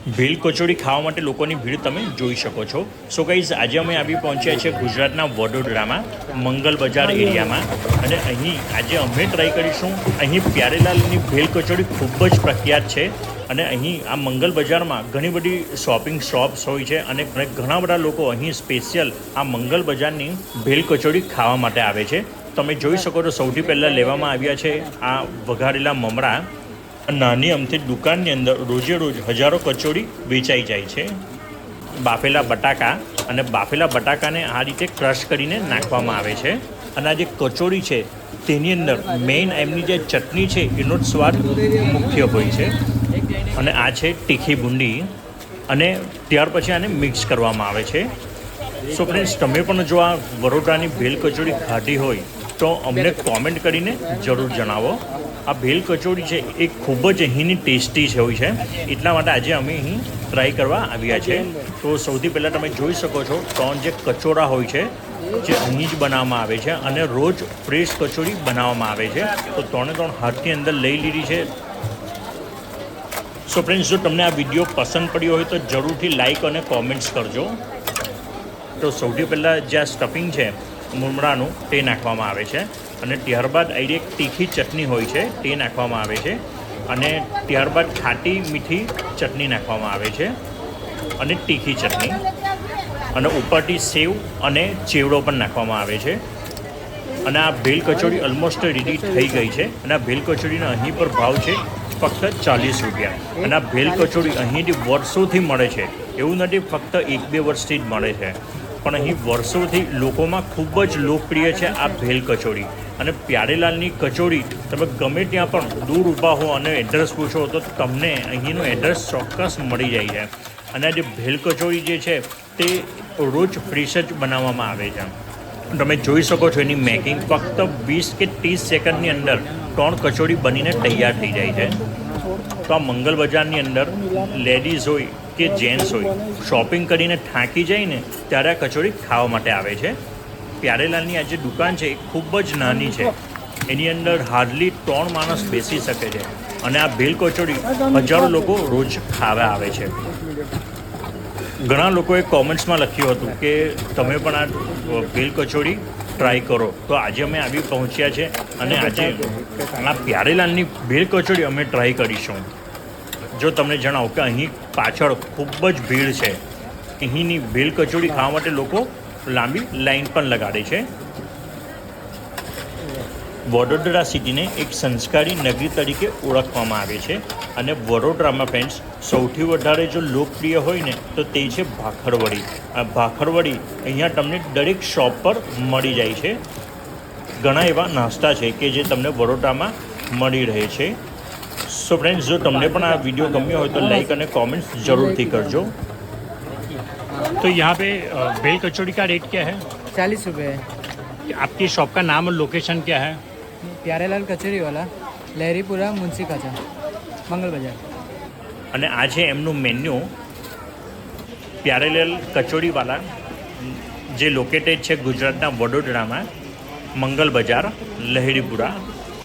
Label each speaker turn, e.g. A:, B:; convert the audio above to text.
A: ભેલ કચોરી ખાવા માટે લોકોની ભીડ તમે જોઈ શકો છો. સો ગાઈઝ, આજે અમે આવી પહોંચ્યા છીએ ગુજરાતના વડોદરામાં મંગલ બજાર એરિયામાં. અને અહીં આજે અમે ટ્રાય કરીશું. અહીં પ્યારેલાલની ભેલ કચોરી ખૂબ જ પ્રખ્યાત છે. અને અહીં આ મંગલ બજારમાં ઘણી બધી શોપિંગ શોપ્સ હોય છે અને ઘણા બધા લોકો અહીં સ્પેશિયલ આ મંગલ બજારની ભેલ કચોરી ખાવા માટે આવે છે. તમે જોઈ શકો તો સૌથી પહેલાં લેવામાં આવ્યા છે આ વઘારેલા મમરા. નાની અમથી દુકાનની અંદર રોજે રોજ હજારો કચોરી વેચાઈ જાય છે. બાફેલા બટાકા, અને બાફેલા બટાકાને આ રીતે ક્રશ કરીને નાખવામાં આવે છે. અને આ જે કચોરી છે તેની અંદર મેઇન એમની જે ચટણી છે એનો જ સ્વાદ મુખ્ય હોય છે. અને આ છે તીખી બુંદી, અને ત્યાર પછી આને મિક્સ કરવામાં આવે છે. સો ફ્રેન્ડ્સ, તમે પણ જો આ વડોદરાની ભેલ કચોરી ખાધી હોય તો અમને કોમેન્ટ કરીને જરૂર જણાવો. આ ભેલ કચોરી છે એ ખૂબ જ અહીંની ટેસ્ટી છે હોય છે, એટલા માટે આજે અમે અહીં ટ્રાય કરવા આવ્યા છે. તો સૌથી પહેલાં તમે જોઈ શકો છો 3 જે કચોરા હોય છે જે અહીં જ બનાવવામાં આવે છે, અને રોજ ફ્રેશ કચોરી બનાવવામાં આવે છે. તો 3 હાથની અંદર લઈ લીધી છે. સો ફ્રેન્ડ્સ, જો તમને આ વિડીયો પસંદ પડ્યો હોય તો જરૂરથી લાઇક અને કોમેન્ટ્સ કરજો. તો સૌથી પહેલાં જે આ સ્ટફિંગ છે મમરાનું તે નાખવામાં આવે છે, અને ત્યારબાદ આવી એક તીખી ચટણી હોય છે તે નાખવામાં આવે છે, અને ત્યારબાદ ખાટી મીઠી ચટણી નાખવામાં આવે છે, અને તીખી ચટણી, અને ઉપરથી સેવ અને ચેવડો પણ નાખવામાં આવે છે. અને આ ભેલ કચોરી ઓલમોસ્ટ રેડી થઈ ગઈ છે. અને આ ભેલ કચોરીનો અહીં પર ભાવ છે ફક્ત 40 રૂપિયા. અને આ ભેલ કચોરી અહીંથી વર્ષોથી મળે છે, એવું નથી ફક્ત 1-2 વર્ષથી જ મળે છે, પણ અહીં વર્ષોથી લોકોમાં ખૂબ જ લોકપ્રિય છે આ ભેલ કચોરી. અને પ્યારેલાલની કચોરી તમે ગમે ત્યાં પણ દૂર ઊભા હો અને એડ્રેસ પૂછો તો તમને અહીંનું એડ્રેસ ચોક્કસ મળી જાય છે. અને આ જે ભેલ કચોરી જે છે તે રોજ ફ્રેશ જ બનાવવામાં આવે છે. તમે જોઈ શકો છો એની મેકિંગ ફક્ત 20 કે 30 સેકન્ડની અંદર 3 કચોરી બનીને તૈયાર થઈ જાય છે. તો આ મંગલ બજારની અંદર લેડીઝ હોય કે જેન્ટ્સ હોય, શોપિંગ કરીને થાકી જાય ને ત્યારે આ કચોરી ખાવા માટે આવે છે. પ્યારેલાલની આ જે દુકાન છે એ ખૂબ જ નાની છે, એની અંદર હાર્ડલી 3 માણસ બેસી શકે છે. અને આ ભેલ કચોરી હજારો લોકો રોજ ખાવા આવે છે. ઘણા લોકોએ કોમેન્ટ્સમાં લખ્યું હતું કે તમે પણ આ ભેલ કચોરી ટ્રાય કરો. તો આજે અમે આવી પહોંચ્યા છે, અને આજે આ પ્યારેલાલની ભેલ કચોરી અમે ટ્રાય કરીશું. જો તમને જણાવો કે અહીં પાછળ ખૂબ જ ભીડ છે. અહીંની ભેલ કચોરી ખાવા માટે લોકો લાંબી લાઈન પણ લગાડે છે. વડોદરા સિટીને એક સંસ્કારી નગરી તરીકે ઓળખવામાં આવે છે. અને વડોદરામાં ફ્રેન્ડ્સ સૌથી વધારે જો લોકપ્રિય હોય ને તો તે છે ભાખરવડી. આ ભાખરવડી અહીંયા તમને દરેક શોપ પર મળી જાય છે. ઘણા એવા નાસ્તા છે કે જે તમને વડોદરામાં મળી રહે છે. સો फ्रेंड्स, जो तुमने પણ આ वीडियो गम्यो हो तो लाइक और कमेंट्स जरूर थी करजो. तो यहाँ पे भेल कचौड़ी का रेट क्या है?
B: 40 रुपये है.
A: आपकी शॉप का नाम और लोकेशन क्या है?
B: प्यारेलाल कचौरी वाला, लहरीपुरा, मुंशी काचा, मंगल बजार.
A: અને આ છે એમનું મેન્યુ. પ્યારેલાલ કચોરીવાલા જે લોકેટેડ છે ગુજરાતના વડોદરામાં, મંગલ બજાર, લહેરીપુરા.